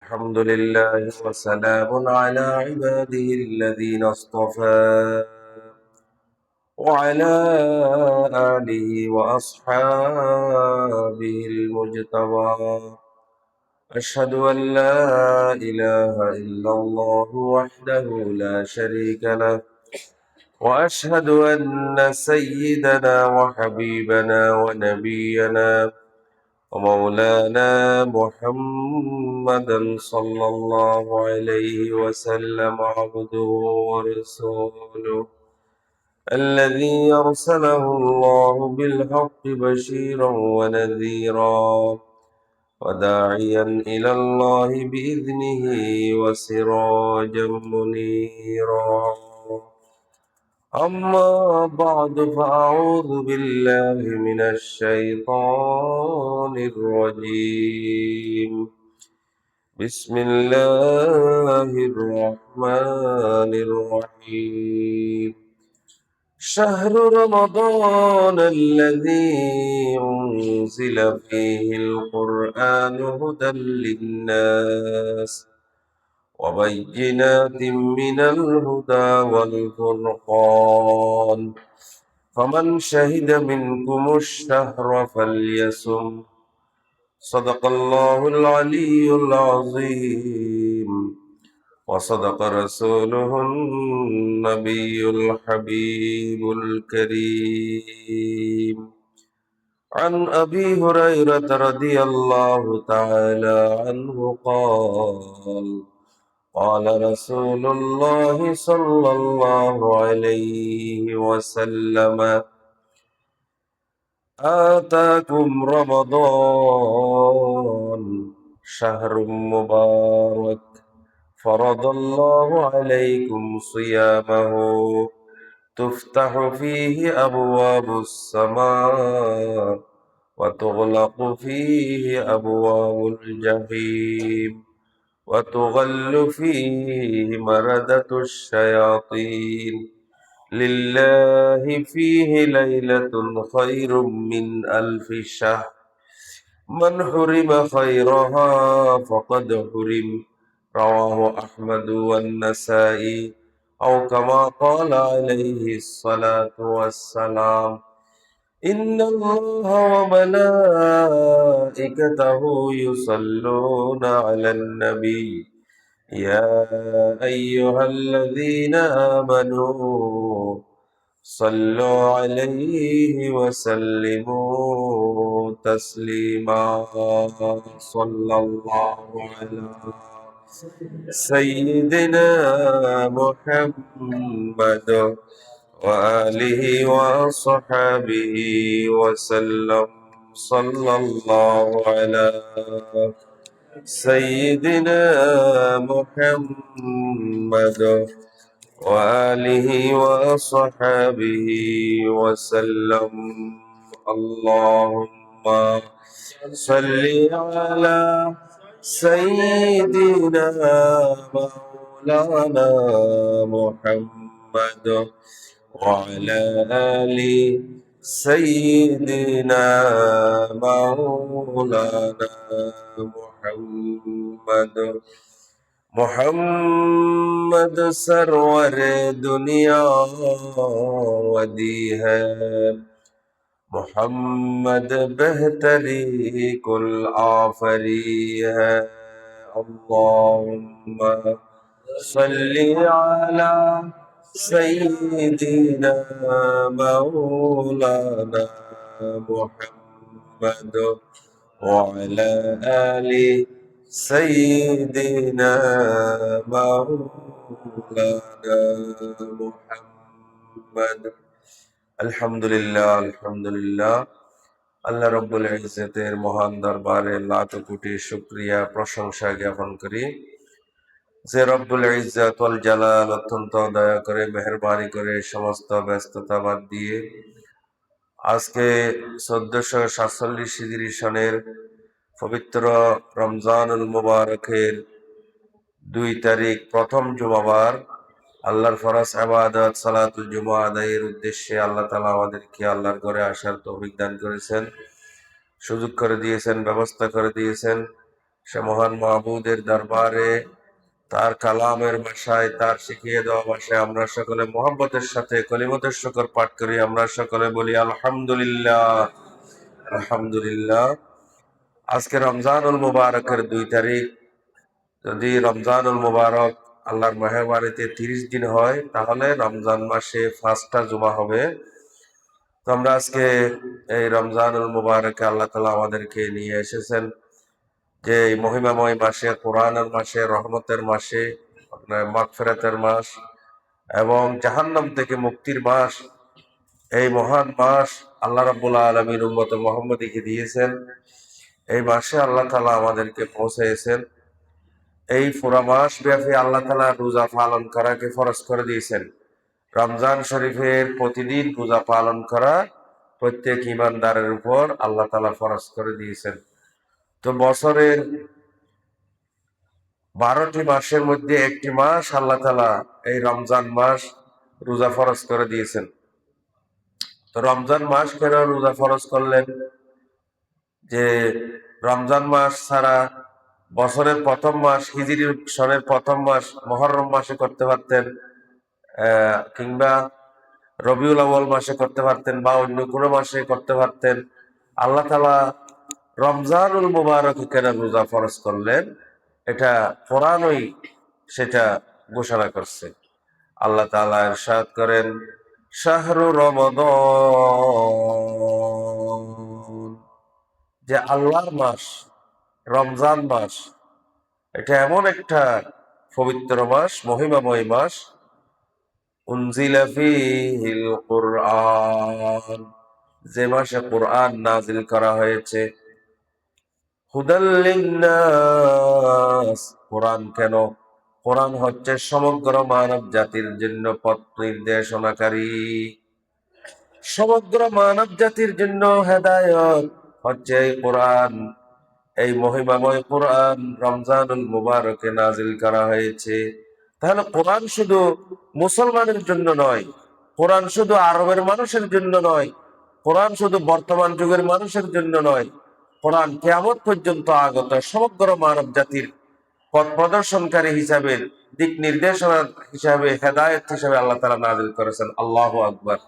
الحمد لله وسلام على عباده الذين اصطفى وعلى آله وأصحابه المجتبى أشهد أن لا إله إلا الله وحده لا شريك له وأشهد أن سيدنا وحبيبنا ونبينا ومولانا محمدا صلى الله عليه وسلم عبده ورسوله الذي أرسله الله بالحق بشيرا ونذيرا وداعيا إلى الله بإذنه وسراجا منيرا. أما بعد فأعوذ بالله من الشيطان الرجيم. بسم الله الرحمن الرحيم. شهر رمضان الذي أنزل فيه القرآن هدى للناس وبينات من الهدى والفرقان فمن شهد منكم الشهر فليصم. صدق الله العلي العظيم وصدق رسوله النبي الحبيب الكريم. عن أبي هريرة رضي الله تعالى عنه قال قال رسول الله صلى الله عليه وسلم آتاكم رمضان شهر مبارك فرض الله عليكم صيامه تفتح فيه أبواب السماء وتغلق فيه أبواب الجحيم وتغل فيه مردة الشياطين. لله فيه ليلة خير من ألف شهر من حرم خيرها فقد حرم. رواه أحمد والنسائي أو كما قال عليه الصلاة والسلام. إن الله وملائكته يصلون على النبي يا أيها الذين آمنوا صلوا عليه وسلموا تسليما. صلى الله على سيدنا محمد وآله وصحبه وسلم. صلى الله على سيدنا محمد وآله وصحبه وسلم. اللهم صل على سيدنا مولانا محمد وعلى آل سيدنا مولانا محمد سرور دنیا ودی ہے محمد بہتری کل آفری ہے. اللهم صل على سيدنا مولانا محمد وعلى آل سيدنا مولانا محمد. আলহামদুলিল্লাহ আলহামদুলিল্লাহ। আল্লাহ রব্বুল ইজ্জতের মহান দরবারে লাখ কোটি শুকরিয়া প্রশংসা জ্ঞাপন করি যে রব্বুল ইজ্জত ওয়াল জালাল অত্যন্ত দয়া করে মেহেরবানি করে সমস্ত ব্যস্ততা বাদ দিয়ে আজকে 1447 হিজরি সনের পবিত্র রমজানুল মুবারকের 2 তারিখ প্রথম জুমাবার আল্লাহর ফরজ ইবাদত সালাতুল জুমা আদায়ের উদ্দেশ্যে আল্লাহ তাআলা আমাদেরকে আল্লাহর ঘরে আসার তৌফিক দান করেছেন, সুযোগ করে দিয়েছেন, ব্যবস্থা করে দিয়েছেন। সে মহান মাহবুদের দরবারে তার কালামের ভাষায়, তার শিখিয়ে দেওয়া ভাষায় আমরা সকলে মোহাম্মতের সাথে কলিমতের শুকর পাঠ করি। আমরা সকলে বলি আলহামদুলিল্লাহ, আলহামদুলিল্লাহ। আজকে রমজানুল মুবারকের 2 তারিখ। যদি রমজানুল মুবারক আল্লাহর মেহরবানিতে 30 দিন হয়, তাহলে রমজান মাসে 5টা জুমা হবে। তো আমরা আজকে এই রমজানুল মুবারকে আল্লাহ তাআলা আমাদেরকে নিয়ে এসেছেন যে এই মহিমাময় মাসে, কোরআনের মাসে, রহমতের মাসে, আপনার মাগফিরাতের মাস এবং জাহান্নাম থেকে মুক্তির মাস। এই মহান মাস আল্লাহ রাব্বুল আলামিন উম্মতে মুহাম্মদীকে দিয়েছেন। এই মাসে আল্লাহ তাআলা আমাদেরকে পৌঁছেছেন। এই পুরা মাস ব্যাপী আল্লাহ তাআলা রোজা পালন করাকে ফরজ করে দিয়েছেন। রমজান শরীফের প্রতিদিন রোজা পালন করা প্রত্যেক ইমানদারের উপর আল্লাহ তাআলা ফরজ করে দিয়েছেন। তো বছরের 12টি মাসের মধ্যে একটি মাস আল্লাহ তাআলা এই রমজান মাস রোজা ফরজ করে দিয়েছেন। তো রমজান মাস কেন রোজা ফরজ করলেন? যে রমজান মাস ছাড়া বছরের প্রথম মাস, হিজরি সনের প্রথম মাস মুহররম মাসে করতে পারতেন, কিংবা রবিউল আউয়াল মাসে করতে পারতেন, বা অন্য কোনো মাসে করতে পারতেন। আল্লাহ তাআলা রমজানুল মুবারকে কেন রোজা ফরজ করলেন? এটা কোরআনই সেটা ঘোষণা করছে। আল্লাহ তাআলা ইরশাদ করেন, শাহরু রমাদান, যে আল্লাহর মাস রমজান মাস, এটা এমন একটা পবিত্র মাস, মহিমাময় মাস। উনজিলা ফীহিল কুরআন, যে মাসে কোরআন নাজিল করা হয়েছে। হুদাল লিন্নাস, কোরআন কেন? কোরআন হচ্ছে সমগ্র মানব জাতির জন্য পথ নির্দেশনাকারী। সমগ্র মানব জাতির জন্য হেদায়েত হচ্ছে এই কোরআন। এই মহিমাময় কোরআন রমজানুল মুবারকে নাজিল করা হয়েছে। তাহলে কোরআন শুধু মুসলমানের জন্য নয়, কোরআন শুধু আরবের মানুষের জন্য নয়, কোরআন শুধু বর্তমান যুগের মানুষের জন্য নয়, কোরআন কিয়ামত পর্যন্ত আগত সমগ্র মানব জাতির পথ প্রদর্শনকারী হিসাবে, দিক নির্দেশনা হিসাবে, হেদায়েত হিসাবে আল্লাহ তাআলা নাজিল করেছেন। আল্লাহু আকবার।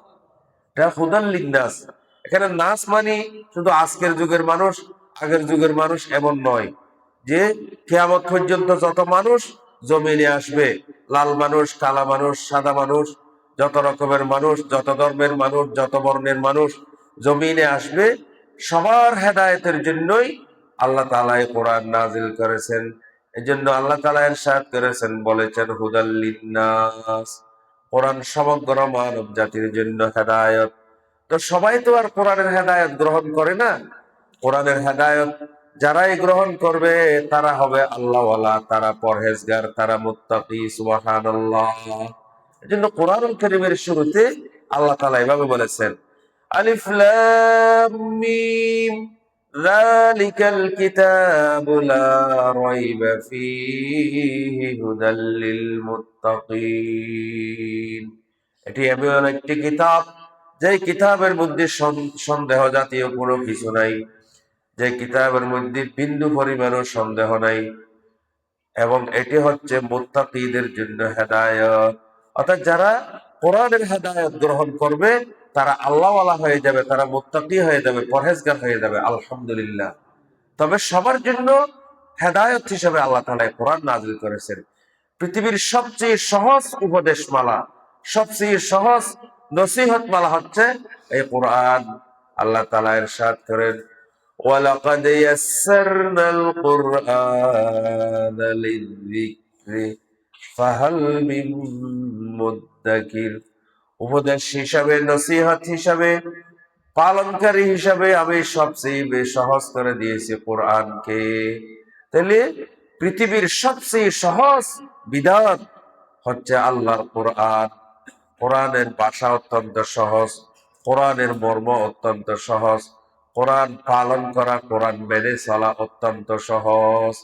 এটা হুদাল লিন্নাস। এখানে নাস মানে শুধু আজকের যুগের মানুষ, আগের যুগের মানুষ এমন নয়। যে কিয়ামত পর্যন্ত যত মানুষ জমিনে আসবে, লাল মানুষ, কালা মানুষ, সাদা মানুষ, যত রকমের মানুষ, যত ধর্মের মানুষ, যত বর্ণের মানুষ জমিনে আসবে, সবার হেদায়েতের জন্যই আল্লাহ তাআলা এই কোরআন নাজিল করেছেন। এই জন্য আল্লাহ তাআলা ইরশাদ করেছেন, বলেছেন হুদাল লিন্নাস, কোরআন সমগ্র মানব জাতির জন্য হেদায়েত। তো সবাই তো আর কোরআনের হেদায়েত গ্রহণ করে না। কোরআনের হেদায়েত যারাই গ্রহণ করবে তারা হবে আল্লাহওয়ালা, তারা পরহেজগার, তারা মুত্তাকি। সুবহানাল্লাহ। এজন্য কোরআনুল কারীমের শুরুতে আল্লাহ তাআলা এভাবে বলেছেন, আলিফ লাম মিম যালিকাল কিতাবু লা রাইবা ফীহি হুদাল লিল মুত্তাকিন। এটি এমন একটি কিতাব, যে কিতাবের মধ্যে সন্দেহ জাতীয় কোনো কিছু নাই, যে কিতাবের মধ্যে বিন্দু পরিমাণও সন্দেহ নাই, এবং এটি হচ্ছে মুত্তাকিদের জন্য হেদায়েত। অর্থাৎ যারা কোরআনের হেদায়েত গ্রহণ করবে তারা আল্লাহওয়ালা হয়ে যাবে, তারা মুত্তাকি হয়ে যাবে, পরহেজগার হয়ে যাবে। আলহামদুলিল্লাহ। তবে সবার জন্য হেদায়েত হিসেবে আল্লাহ তাআলা কোরআন নাজিল করেছেন। পৃথিবীর সবচেয়ে সহজ উপদেশমালা, সবচেয়ে সহজ নসিহত মালা হচ্ছে এই কোরআন। আল্লাহ তাআলা ইরশাদ করেন, ওয়ালাকাদ ইয়াসসারনাল কুরআনা লিযিকরি ফাহাল মিন মুদ্দাকির। উপদেশ হিসাবে, নসিহত হিসাবে, পালনকারী হিসাবে আমি সবচেয়ে সহজ করে দিয়েছি কোরআনকে। তাহলে পৃথিবীর সবচেয়ে সহজ বিধান হচ্ছে আল্লাহর কোরআন। কোরআনের ভাষা অত্যন্ত সহজ, কোরআনের মর্ম অত্যন্ত সহজ, কোরআন পালন করা, কোরআন মেনে চলা অত্যন্ত সহজ।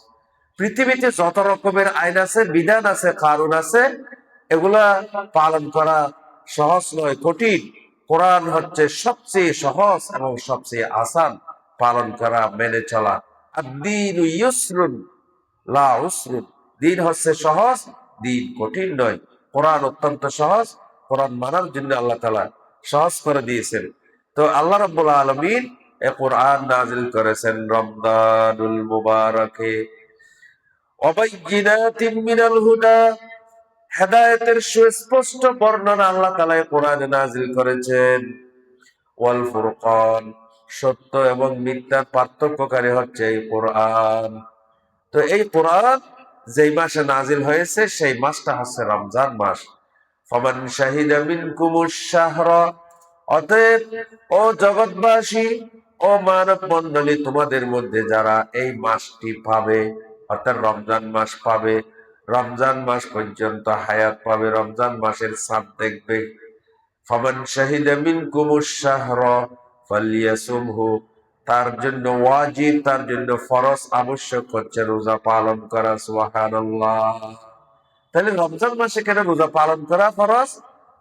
পৃথিবীতে যত রকমের আইন আছে, বিধান আছে, কানুন আছে, এগুলা পালন করা সহজ নয়, কঠিন। কোরআন হচ্ছে সবচেয়ে সহজ এবং সবচেয়ে আসান পালন করা, মেনে চলা। আদ-দীনু ইউসরুন লা উসরুন, দিন হচ্ছে সহজ, দিন কঠিন নয়। কোরআন অত্যন্ত সহজ, কোরআন মানার জন্য আল্লাহ তাআলা সহজ করে দিয়েছেন। তো আল্লাহ রাব্বুল আলামিন এই কোরআন নাযিল করেছেন রমজানুল মুবারাকে ওয়াবাইয়িনাতিম মিনাল হুদা, হেদায়েতের সুস্পষ্ট বর্ণনা আল্লাহ তাআলা এই কোরআনে নাযিল করেছেন। ওয়াল ফুরকান, সত্য এবং মিথ্যার পার্থক্যকারী হচ্ছে এই কোরআন। তো এই কোরআন যেই মাসে নাজিল হয়েছে সেই মাসটা হচ্ছে রমজান মাস। ফামান শাহিদা মিনকুমুশ শাহরা, অতএব ও জগৎবাসী, ও মানব মণ্ডলী, তোমাদের মধ্যে যারা এই মাসটি পাবে, অর্থাৎ রমজান মাস পাবে, রমজান মাস পর্যন্ত হায়াত পাবে, রমজান মাসের চাঁদ দেখবে, ফামান শাহিদা মিনকুমুশ শাহরা ফালিয়াসুমহু, তার জন্য ওয়াজিব, তার জন্য ফরজ, আবশ্যক হচ্ছে রোজা পালন করা। সুবহানাল্লাহ। তাহলে রমজান মাসে কেন রোজা পালন করা ফরজ?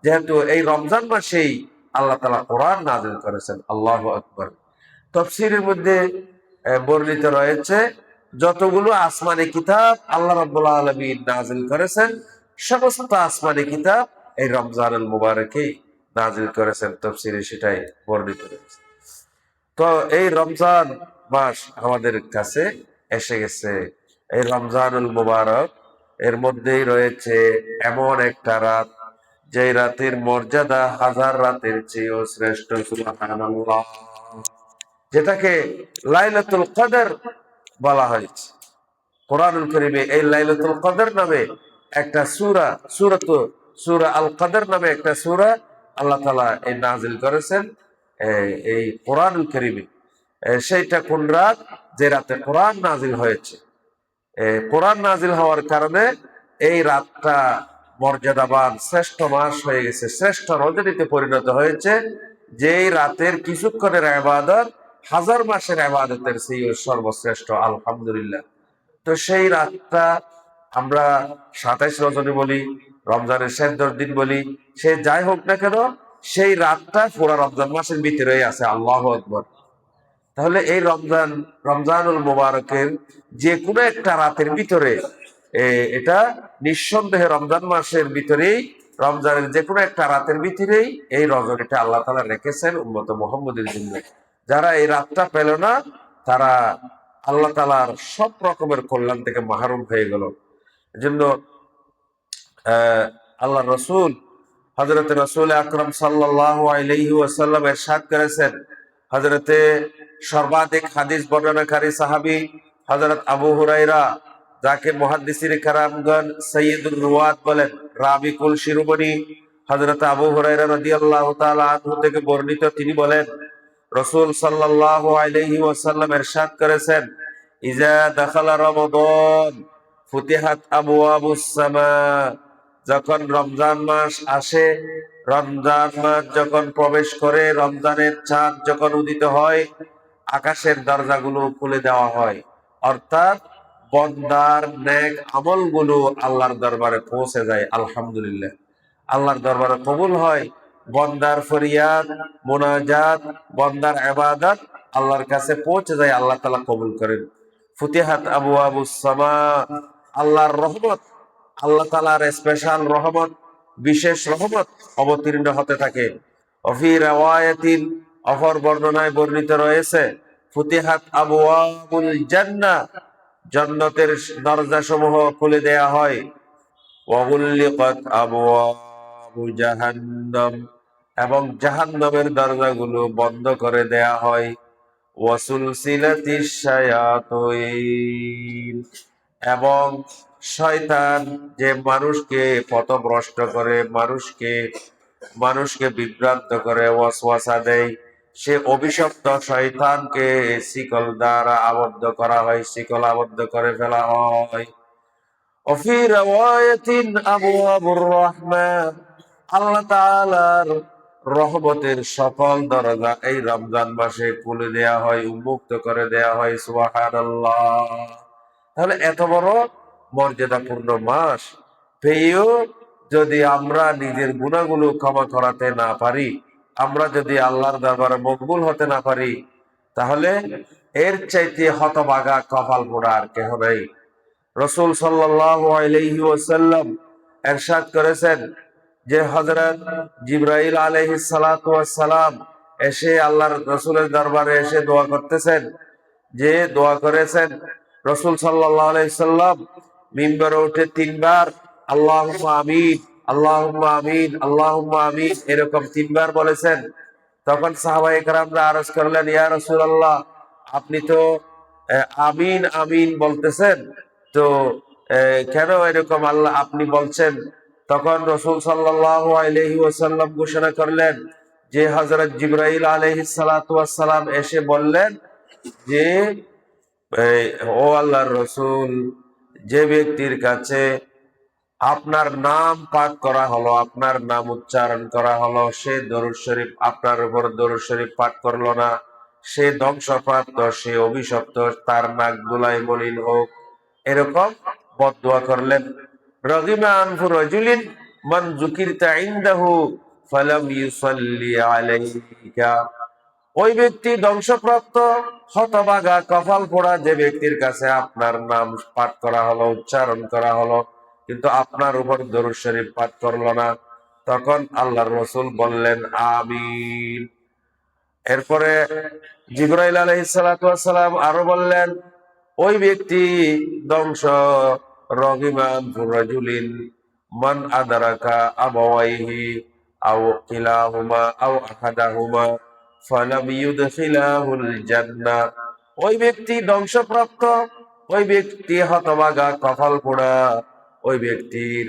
যেহেতু এই রমজান মাসেই আল্লাহ তাআলা কোরআন নাযিল করেছেন। আল্লাহু আকবার। তাফসীরের মধ্যে বর্ণিত রয়েছে যতগুলো আসমানি কিতাব আল্লাহ রাব্বুল আলামিন নাযিল করেছেন, সমস্ত আসমানি কিতাব এই রমজানুল মুবারকেই নাযিল করেছেন। তাফসীরে সেটাই বর্ণিত রয়েছে। তো এই রমজান মাস আমাদের কাছে এসে গেছে। এই রমজানুল মুবারক, এর মধ্যেই রয়েছে এমন একটা রাত যে রাতের মর্যাদা হাজার রাতের চেয়েও শ্রেষ্ঠ। সুবহানাল্লাহ। যেটাকে লাইলাতুল কদর বলা হয়েছে। কোরআনুল কারীমে এই লাইলাতুল কদর নামে একটা সূরা আল কদর নামে একটা সূরা আল্লাহ তাআলা এই নাযিল করেছেন এই কোরআনুল কারীমে। সেইটা কোন রাত? যে রাতে কোরআন নাযিল হয়েছে। কোরআন নাযিল হওয়ার কারণে এই রাতটা মর্যাদাবান, শ্রেষ্ঠ মাস হয়ে গেছে, শ্রেষ্ঠ রজনীতে পরিণত হয়েছে। যেই রাতের কিছুক্ষণের ইবাদত হাজার মাসের ইবাদতের চেয়ে সর্বশ্রেষ্ঠ। আলহামদুলিল্লাহ। তো সেই রাতটা আমরা 27 রজনী বলি, রমজানের শেষ 10 দিন বলি, সে যাই হোক না কেন, সেই রাতটা পুরা রমজান মাসের ভিতরেই আছে। আল্লাহু আকবার। তাহলে এই রমজানুল মুবারকের যে কোনো একটা রাতের ভিতরে, এটা নিঃসন্দেহে রমজান মাসের ভিতরেই, রমজানের যে কোনো একটা রাতের ভিতরেই এই রজনীটা আল্লাহ তাআলা রেখেছেন উম্মত মুহাম্মদের জন্য। যারা এই রাতটা পেল না, তারা আল্লাহ তাআলার সব রকমের কল্যাণ থেকে মাহরুম হয়ে গেল। এজন্য আল্লাহ রসুল, হযরত রাসূল আকরাম সাল্লাল্লাহু আলাইহি ওয়াসাল্লাম ইরশাদ করেছেন, হযরতে সর্বাধিক হাদিস বর্ণনাকারী সাহাবী হযরত আবু হুরায়রা, যাকে মুহাদ্দিসিনে কেরামগণ সাইয়্যিদুর রুওয়াত বলেন, রাবিকুল শিরোমণি, হযরত আবু হুরায়রা রাদিয়াল্লাহু তাআলা আনহু থেকে বর্ণিত, তিনি বলেন রাসূল সাল্লাল্লাহু আলাইহি ওয়াসাল্লাম ইরশাদ করেছেন, ইজা দাখালা রমাদান ফুতিহাত আবওয়াবুস সামা, যখন রমজান মাস আসে, রমজান মাস যখন প্রবেশ করে, রমজানের চাঁদ যখন উদিত হয়, আকাশের দরজাগুলো খুলে দেওয়া হয়। অর্থাৎ বন্দার নেক আমলগুলো আল্লাহর দরবারে পৌঁছে যায়। আলহামদুলিল্লাহ। আল্লাহর দরবারে কবুল হয়। বন্দার ফরিয়াদ, মোনাজাত, বন্দার ইবাদত আল্লাহর কাছে পৌঁছে যায়, আল্লাহ তাআলা কবুল করেন। ফুতিহাত আবওয়াবুস সামা, আল্লাহর রহমত, আল্লাহ তাআলার স্পেশাল রহমত, বিশেষ রহমত অবতীর্ণ হতে থাকে। অফি রাওয়ায়াতিন, অপর বর্ণনায় বর্ণিত রয়েছে, ফুতিহাত আবওয়াবুল জান্নাহ, জান্নাতের দরজাসমূহ খুলে দেয়া হয়। ওয়াগুল্লিকাত আবওয়াবু জাহান্নাম, এবং জাহান্নামের দরজাগুলো বন্ধ করে দেয়া হয়। ওয়াসুলসিলাতিশ শায়াতিন, এবং শয়তান যে মানুষকে পথভ্রষ্ট করে, মানুষকে বিভ্রান্ত করে, ওয়াসওয়াসা দেয়, সে অভিশপ্ত শয়তানকে শিকল দ্বারা আবদ্ধ করা হয়, শিকল আবদ্ধ করে ফেলা হয়। وفي رواية أبواب الرحمة, আল্লাহ তাআলার রহমতের সকল দরজা এই রমজান মাসে খুলে দেয়া হয়, উন্মুক্ত করে দেয়া হয়। সুবহানাল্লাহ। তাহলে এত বড় মর্যাদাপূর্ণ মাস পেয়েও যদি আমরা নিজের গুনাহগুলো ক্ষমা করাতে না পারি, আমরা যদি আল্লাহর দরবারে মকবুল হতে না পারি, তাহলে এর চাইতে হতভাগা কপাল পোড়া আর কেহ নাই। রাসূল সাল্লাল্লাহু আলাইহি ওয়াসাল্লাম ইরশাদ করেছেন যে হযরত জিবরাইল আলাইহিস সালাতু ওয়াস সালাম এসে আল্লাহর রাসূলের দরবারে এসে দোয়া করতেছেন, যে দোয়া করেছেন রাসূল সাল্লাল্লাহু আলাইহি সাল্লাম মিম্বরে উঠে তিনবার আল্লাহুম্মা আমিন, আল্লাহুম্মা আমিন, আল্লাহুম্মা আমিন এরকম তিনবার বলেছেন। তখন সাহাবায়ে কেরামরা আরজ করলেন, ইয়া রাসূলুল্লাহ, আপনি তো আমিন আমিন বলতেছেন, তো কেন এরকম আল্লাহ আপনি বলছেন? তখন রাসূল সাল্লাল্লাহু আলাইহি ওয়াসাল্লাম ঘোষণা করলেন যে হযরত জিবরাইল আলাইহিস সালাতু ওয়াস সালাম এসে বললেন যে ও আল্লাহর রাসূল, যে ব্যক্তির কাছে আপনার নাম পাঠ করা হলো, আপনার নাম উচ্চারণ করা হলো, সে দরুদ শরীফ আপনার উপর দরুদ শরীফ পাঠ করলো না, সে ধ্বংসপ্রাপ্ত, সে অভিশপ্ত, তার নাক দুলাই মলিন হোক, এরকম বদদুয়া করলেন। রগিমা আনফু রাজুলিন মান যুকিরতা ইনদাহু ফালাম ইউসাল্লি আলাইকা। ওই ব্যক্তি ধ্বংসপ্রাপ্ত, হতভাগা, কপাল পোড়া, যে ব্যক্তির কাছে আপনার নাম পাঠ করা হলো, উচ্চারণ করা হলো, কিন্তু আপনার উপর দরুদ শরীফ পাঠ করলো না। তখন আল্লাহর রাসূল বললেন আমিন। এরপরে জিবরাইল আলাইহিস সালাতু ওয়াস সালাম আরো বললেন, ওই ব্যক্তি ধ্বংস, রগিমান রাজুলিন মান আদারাকা আবাওয়াইহি আও কিলাহুমা আও আহাদাহুমা ফালাম ইউদখিলাহুল জান্নাহ। ওই ব্যক্তি ধ্বংসপ্রাপ্ত, ওই ব্যক্তি হতভাগা, কপাল পোড়া, ওই ব্যক্তির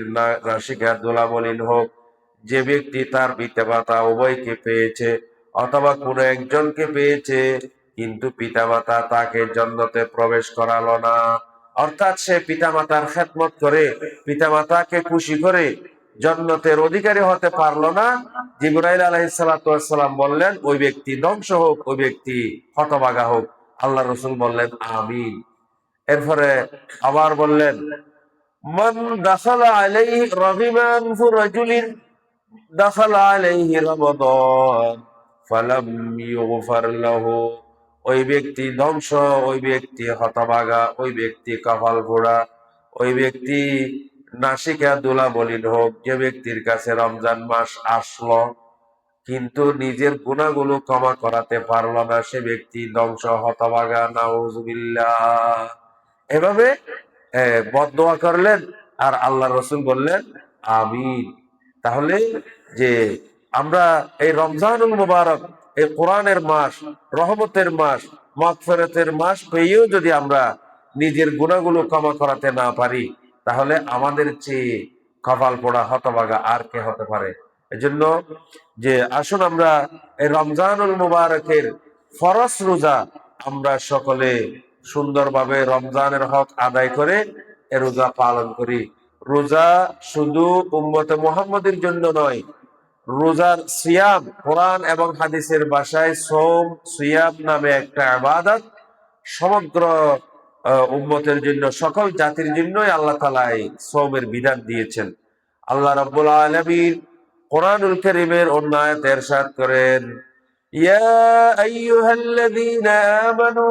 নাসিকা ধুলামলিন হোক, যে ব্যক্তি তার পিতামাতা উভয়কে পেয়েছে অথবা কোনো একজনকে পেয়েছে কিন্তু পিতামাতা তাকে জান্নাতে প্রবেশ করালো না, অর্থাৎ সে পিতামাতার খেদমত করে, পিতামাতাকে খুশি করে জান্নাতের অধিকারী হতে পারলো না। জিবরাইল আলাইহিস সালাতু ওয়াস সালাম বললেন, ওই ব্যক্তি ধ্বংস হোক, ওই ব্যক্তি হতভাগা হোক। আল্লাহ রাসূল বললেন আমিন। এরপরে আবার বললেন, মান দাখালা আলাইহি রাগিমান ফু রাজুলিন দাখালা আলাইহি রমাদান ফালাম ইউগফার লাহু। ওই ব্যক্তি ধ্বংস, ওই ব্যক্তি হতভাগা, ওই ব্যক্তি কপাল পোড়া, ওই ব্যক্তি নাসিকা দুলা মলিন হোক, যে ব্যক্তির কাছে রমজান মাস আসলো কিন্তু নিজের গুনাহগুলো ক্ষমা করাতে পারলো না, সে ব্যক্তি ধ্বংস, হতভাগা, নাউজুবিল্লাহ। এভাবে বদদোয়া করলেন আর আল্লাহ রাসূল বললেন আমিন। তাহলে যে আমরা এই রমজানুল মুবারক, এই কোরআনের মাস, রহমতের মাস, মাগফিরাতের মাস পেয়েও যদি আমরা নিজের গুনাহগুলো ক্ষমা করাতে না পারি, তাহলে আমাদের চেয়ে কপাল পোড়া, হতভাগা আর কে হতে পারে? এজন্য যে আসুন আমরা এই রমজানুল মুবারকের ফরজ রোজা আমরা সকলে সুন্দরভাবে রমজানের হক আদায় করে এ রোজা পালন করি। রোজা শুধু উম্মতে মুহাম্মাদের জন্য নয়, রোজার সিয়াম কোরআন এবং হাদিসের ভাষায় সোম সিয়াম নামে একটা ইবাদত সমগ্র উম্মতের জন্য, সকল জাতির জন্যই আল্লাহ তাআলা এই সোমের বিধান দিয়েছেন। আল্লাহ রাব্বুল আলামিন কোরআনুল কারীমের অন্য আয়াতে ইরশাদ করেন, ইয়া আইয়ুহাল্লাযীনা আমানু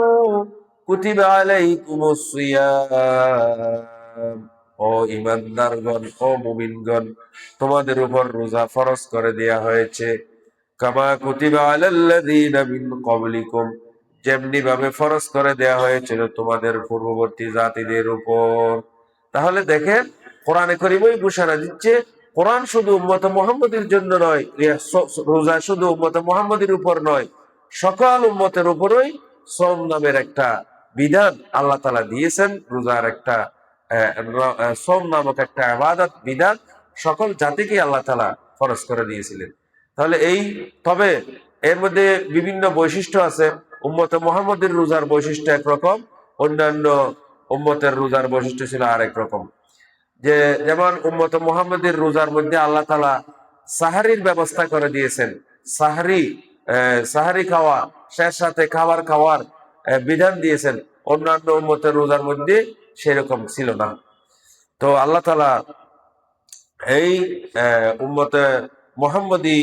কুতিবা আলাইকুমুস সিয়াম। ও ঈমানদারগণ, ও মুমিনগণ, তোমাদের উপর রোজা ফরজ করে দেয়া হয়েছে। কামা কুতিবা আলাল্লাযীনা মিন ক্বাবলিকুম, যেমনি ভাবে ফরজ করে দেয়া হয়েছিল তোমাদের পূর্ববর্তী জাতিদের উপর। তাহলে দেখেন, কোরআনে কারীমই ঘোষণা দিচ্ছে কোরআন শুধু উম্মতে মুহাম্মাদের জন্য নয়, রোজা শুধু উম্মতে মুহাম্মাদের উপর নয়, সকল উম্মতের উপরই সোম নামের একটা বিধান আল্লাহ তাআলা দিয়েছেন। রোজার একটা সোম নামক একটা ইবাদত বিধান সকল জাতিকে আল্লাহ তাআলা ফরজ করে দিয়েছিলেন। তাহলে তবে এর মধ্যে বিভিন্ন বৈশিষ্ট্য আছে। উম্মতে মুহাম্মাদের রোজার বৈশিষ্ট্য একরকম, অন্যান্য উম্মতের রোজার বৈশিষ্ট্য ছিল আরেক রকম। যেমন উম্মতে মুহাম্মাদের রোজার মধ্যে আল্লাহ তাআলা সাহারির ব্যবস্থা করে দিয়েছেন। সাহারি খাওয়া, শেষ সাথে খাবার খাওয়ার বিধান দিয়েছেন। অন্যান্য উম্মতের রোজার মধ্যে সেরকম ছিল না। তো আল্লাহ তাআলা এই উম্মতে মুহাম্মদী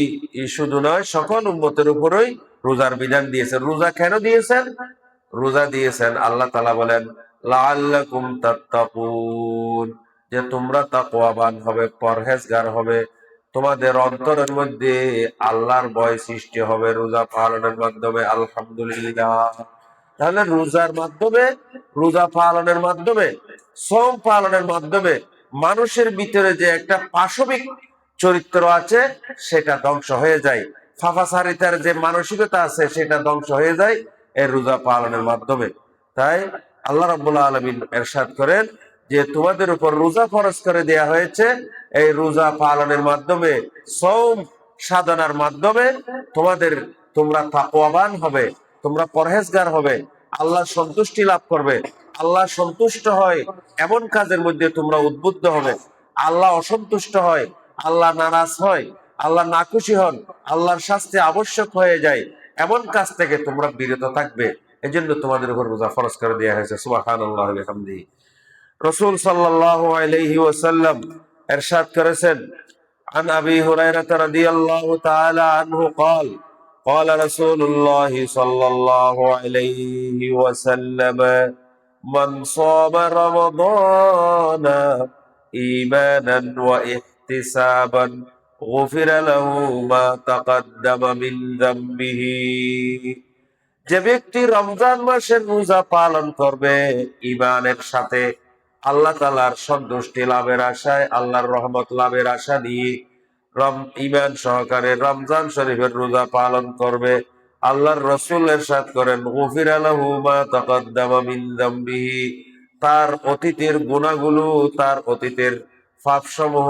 শুধু নয়, সকল উম্মতের উপরই রোজার বিধান দিয়েছেন। রোজা কেন দিয়েছেন? রোজা দিয়েছেন, আল্লাহ তাআলা বলেন লাআল্লাকুম তাত্তাকুন, যে তোমরা তাকওয়াবান হবে, পরহেজগার হবে, তোমাদের অন্তরের মধ্যে আল্লাহর ভয় সৃষ্টি হবে রোজা পালনের মাধ্যমে। আলহামদুলিল্লাহ। তাহলে রোজার মাধ্যমে, রোজা পালনের মাধ্যমে, শ্রম পালনের মাধ্যমে মানুষের ভিতরে যে একটা পাশবিক চরিত্র আছে সেটা ধ্বংস হয়ে যায়। ফাফাসারিতার যে মানসিকতা আছে সেটা ধ্বংস হয়ে যায় এই রোজা পালনের মাধ্যমে। তাই আল্লাহ রাব্বুল আলামিন ইরশাদ করেন যে তোমাদের উপর রোজা ফরজ করে দেয়া হয়েছে, এই রোজা পালনের মাধ্যমে, সওম সাধনার মাধ্যমে তোমরা তাকওয়াবান হবে, তোমরা পরহেজগার হবে, আল্লাহ সন্তুষ্টি লাভ করবে। আল্লাহ সন্তুষ্ট হয় এমন কাজের মধ্যে তোমরা উদ্বুদ্ধ হবে। আল্লাহ অসন্তুষ্ট হয়, আল্লাহ নারাজ হয়, আল্লাহ নাখুশি হন, আল্লাহর শাস্তি আবশ্যক হয়ে যায়, এমন কাজ থেকে তোমরা বিরত থাকবে। এজন্য তোমাদের উপর রোজা ফরজ করে দেওয়া হয়েছে। সুবহানাল্লাহি ওয়া বিহামদিহি। রাসূল সাল্লাল্লাহু আলাইহি ওয়াসাল্লাম ইরশাদ করেছেন, عن أبي هريرة رضي الله تعالى عنه قال قال رسول الله صلى الله عليه وسلم من صام رمضان إيمانا واحتسابا غفر له ما تقدم من ذنبه। যে ব্যক্তি রমজান মাসের রোজা পালন করবে ঈমানের সাথে, আল্লাহ তাআলার সন্তুষ্টি লাভের আশায়, আল্লাহর রহমত লাভের আশা নিয়ে ঈমান সহকারে রমজান শরীফের রোজা পালন করবে, আল্লাহর রাসূল ইরশাদ করেন গুফিরা লাহু মা তাকাদ্দামা মিন যামবিহি, তার অতীতের গুনাহগুলো, তার অতীতের পাপসমূহ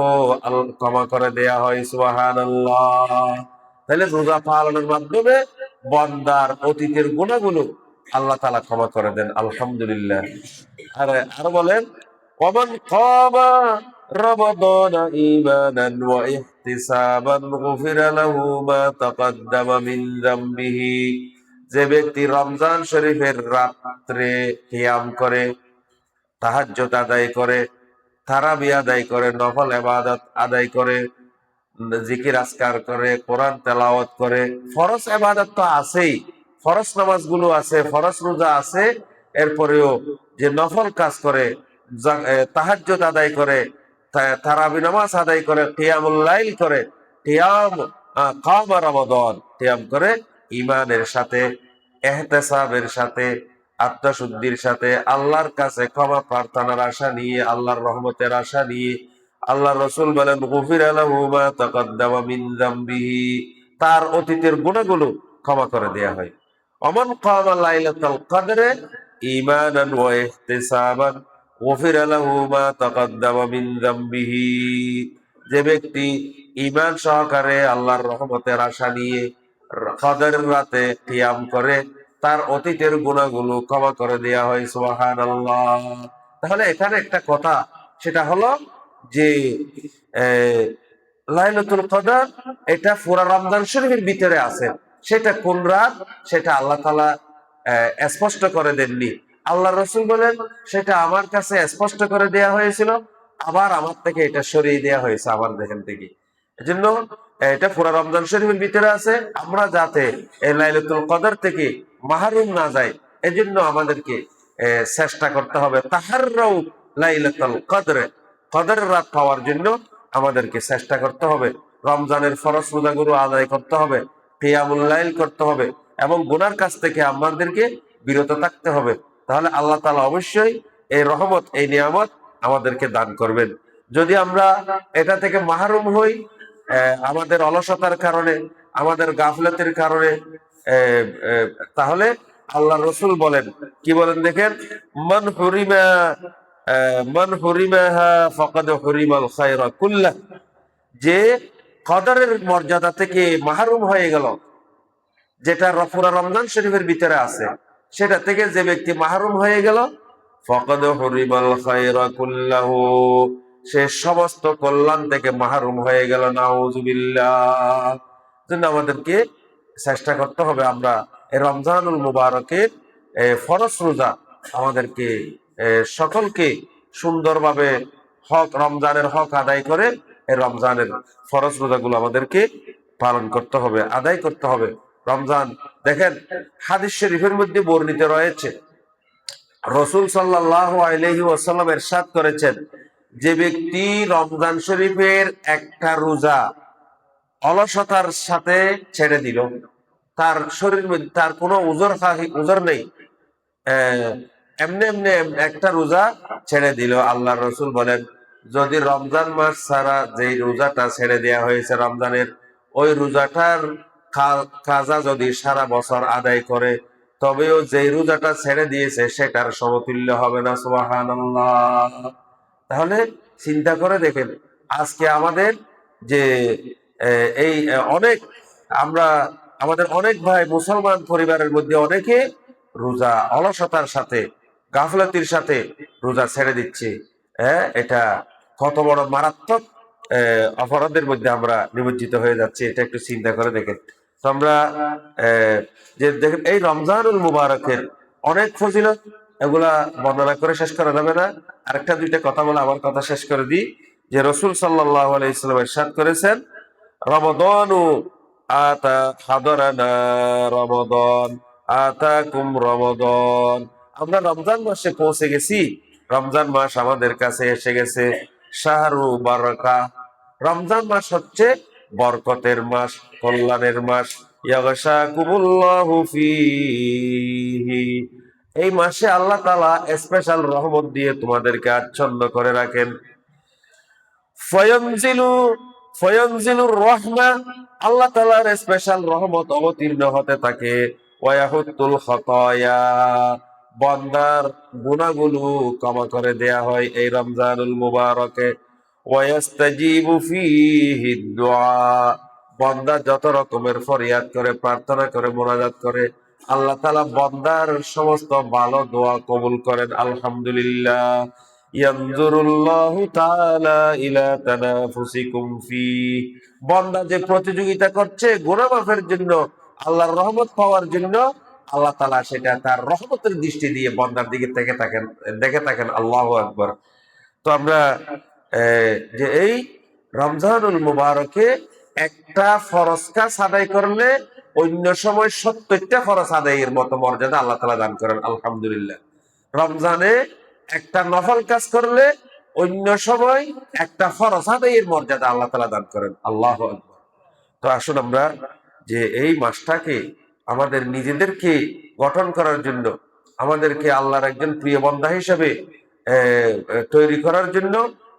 ক্ষমা করে দেয়া হয়। সুবহানাল্লাহ। তাহলে রোজা পালনের মাধ্যমে বান্দার অতীতের গুনাহগুলো আল্লাহ তাআলা ক্ষমা করে দেন। আলহামদুলিল্লাহ। আর বলেন ওমান কামা রমাদানা ঈমানান ওয়া ইহতিসাবান গুফিরা লাহু মা তাকাদ্দামা মিন যামবিহি। যে ব্যক্তি রমজান শরীফের রাত্রে কিয়াম করে, তাহাজ্জুদ আদায় করে, তারাবি আদায় করে, নফল ইবাদত আদায় করে, জিকির আজকার করে, কোরআন তেলাওয়াত করে, ফরজ ইবাদত তো আছেই, ফরজ নামাজগুলো আছে, ফরজ রোজা আছে, এরপরেও যে নফল কাজ করে, তাহাজ্জুদ আদায় করে, তারাবি নামাজ আদায় করে, কিয়ামুল লাইল করে, কামা রমাদান কিয়াম করে, ঈমানের সাথে, ইহতিসাবের সাথে, আত্মশুদ্ধির সাথে, আল্লাহর কাছে ক্ষমা প্রার্থনার আশা নিয়ে, আল্লাহর রহমতের আশা নিয়ে, আল্লাহ রসুল বলেন গুফিরা লাহু মা তাকাদ্দামা মিন যামবিহি, তার অতীতের গুনাহগুলো ক্ষমা করে দেয়া হয়। ওমান কামা লাইলাতুল কদরে ঈমানান ওয়া ইহতিসাবান গুফিরা লাহু মা তাকাদ্দামা মিন যামবিহি। যে ব্যক্তি ঈমান সহকারে আল্লাহর রহমতের আশা নিয়ে কদরের রাতে কিয়াম করে, তার অতীতের গুনাহগুলো ক্ষমা করে দেয়া হয়। সুবহানাল্লাহ। তাহলে এখানে একটা কথা, সেটা হলো যে লাইলাতুল কদর এটা পুরা রমজান শরীফের ভিতরে আছে। সেটা কোন রাত সেটা আল্লাহ তাআলা স্পষ্ট করে দেননি। আল্লাহ রসুল বলেন সেটা আমার কাছে স্পষ্ট করে দেয়া হয়েছিল, আবার আমার থেকে এটা সরিয়ে দেয়া হয়েছে আমার দেখেন থেকে। এজন্য এটা পুরা রমজান শরীফের ভিতরে আছে। আমরা যাতে এই লাইলাতুল কদর থেকে মাহরুম না যাই, এজন্য আমাদেরকে চেষ্টা করতে হবে তাহাররাউ লাইলাতুল কদরে, কদরের রাত পাওয়ার জন্য আমাদেরকে চেষ্টা করতে হবে। রমজানের ফরজ রোজাগুলো আদায় করতে হবে, কিয়ামুল লাইল করতে হবে, এবং গুনার কাছ থেকে আমাদেরকে বিরত থাকতে হবে। তাহলে আল্লাহ তাআলা অবশ্যই এই রহমত, এই নিয়ামত আমাদেরকে দান করবেন। যদি আমরা এটা থেকে মাহরুম হই, আমাদের অলসতার কারণে, আমাদের গাফলতের কারণে, তাহলে আল্লাহ রসুল বলেন, কি বলেন দেখেন, মান হুরিমা মান হুরিমাহা ফাকাদ হুরিমাল খায়রা কুল্লাহ, যে কদরের মর্যাদা থেকে মাহরুম হয়ে গেল, যেটা পুরা রমজান শরীফের ভিতরে আছে, সেটা থেকে যে ব্যক্তি মাহরুম হয়ে গেল, ফাকাদ হুরিমাল খায়রা কুল্লাহু, সে সমস্ত কল্যাণ থেকে মাহরুম হয়ে গেল। নাউজুবিল্লাহ। জন্য আমাদেরকে চেষ্টা করতে হবে আমরা এই রমজানুল মুবারকের ফরজ রোজা আমাদেরকে সকলকে সুন্দরভাবে রমজানের হক আদায় করে এই রমজানের ফরজ রোজাগুলো আমাদেরকে পালন করতে হবে, আদায় করতে হবে। রমজান দেখেন, হাদিস শরীফের মধ্যে বর্ণিত রয়েছে, রসুল সাল্লাল্লাহু আলাইহি ওয়াসাল্লাম ইরশাদ করেছেন, যে ব্যক্তি রমজান শরীফের একটা রোজা অলসতার সাথে ছেড়ে দিল, তার শরীর মধ্যে তার কোনো উজর নেই, এমনি এমনি একটা রোজা ছেড়ে দিল, আল্লাহ রসুল বলেন, যদি রমজান মাস ছাড়া যে রোজাটা ছেড়ে দেওয়া হয়েছে রমজানের, ওই রোজাটার কাজা যদি সারা বছর আদায় করে, তবেও যে রোজাটা ছেড়ে দিয়েছে সেটার সমতুল্য হবে না। সুবহানাল্লাহ। তাহলে চিন্তা করে দেখেন, আজকে আমাদের যে এই অনেক আমরা আমাদের অনেক ভাই মুসলমান পরিবারের মধ্যে অনেকে রোজা অলসতার সাথে, গাফলতির সাথে রোজা ছেড়ে দিচ্ছে। এটা কত বড় মারাত্মক অপরাধের মধ্যে আমরা নিমজ্জিত হয়ে যাচ্ছি, এটা একটু চিন্তা করে দেখেন। তো আমরা যে দেখেন, এই রমজানুল মুবারকের অনেক ফজিলত, এগুলা বর্ণনা করে শেষ করা যাবে না। আরেকটা দুইটা কথা বলে আমার কথা শেষ করে দিই, যে রসুল সাল্লাল্লাহু আলাইহি ওয়াসাল্লাম ইরশাদ করেছেন, রমাদানু আতা হাদারানা রমাদান আতাকুম রমাদান। আমরা রমজান মাসে পৌঁছে গেছি, রমজান মাস আমাদের কাছে এসে গেছে। শাহরু বারাকা, রমজান মাস হচ্ছে বরকতের মাস, কল্যাণের মাস। ইয়াগশাকুমুল্লাহু ফীহি, এই মাসে আল্লাহ তাআলা স্পেশাল রহমত দিয়ে তোমাদেরকে আচ্ছন্ন করে রাখেন। ফয়নজিলু ফয়নজিলুর রহমা, আল্লাহ তাআলার স্পেশাল রহমত অবতীর্ণ হতে থাকে। ওয়ায়াহুত্তুল খাতায়া, বান্দার গুনাহগুলো ক্ষমা করে দেয়া হয় এই রমজানুল মুবারকে। ওয়ায়াস্তাজিবু ফীহি দুআ, বান্দা যত রকমের ফরিয়াদ করে, প্রার্থনা করে, মুনাজাত করে, আল্লাহ তাআলা বান্দার সমস্ত ভালো দোয়া কবুল করেন। আলহামদুলিল্লাহ। ইয়ানজুরুল্লাহু তাআলা ইলা তানাফুসিকুম ফি, বান্দা যে প্রতিযোগিতা করছে গুনাহ মাফের জন্য, আল্লাহর রহমত পাওয়ার জন্য, আল্লাহ তাআলা সেটা তার রহমতের দৃষ্টি দিয়ে বান্দার দিকে দেখে থাকেন। আল্লাহু আকবার। তো আমরা যে এই রমজানুল মুবারকে একটা ফরজ কাজ আদায় করলে অন্য সময় 70টা ফরজ আদায়ের মতো মর্যাদা আল্লাহ তাআলা দান করেন। আলহামদুলিল্লাহ। রমজানে একটা নফল কাজ করলে অন্য সময় একটা ফরজ আদায়ের মর্যাদা আল্লাহ তাআলা দান করেন। আল্লাহু আকবার। তো আসুন আমরা যে এই মাসটাকে আমাদের নিজেদেরকে গঠন করার জন্য, আমাদেরকে আল্লাহর একজন প্রিয় বান্দা হিসেবে তৈরি করার জন্য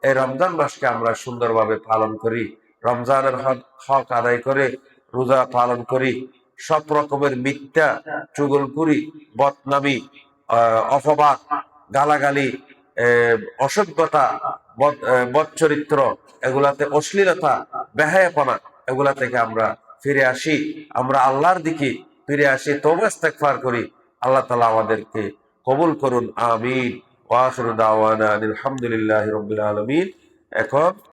এই রমজান মাসকে আমরা সুন্দরভাবে পালন করি, রমজানের হক আদায় করে রোজা পালন করি, সব রকমের মিথ্যা, চুগলখুরি, বদনামি, অপবাদ, গালাগালি, অসভ্যতা, বদচরিত্র, এগুলাতে অশ্লীলতা, বেহায়াপনা, এগুলা থেকে আমরা ফিরে আসি, আমরা আল্লাহর দিকে ফিরে আসি, তওবা ইস্তেগফার করি। আল্লাহ তাআলা আমাদেরকে কবুল করুন। আমিন। ওয়া আখিরু দাওয়ানা আলহামদুলিল্লাহি রাব্বিল আলামিন। এখন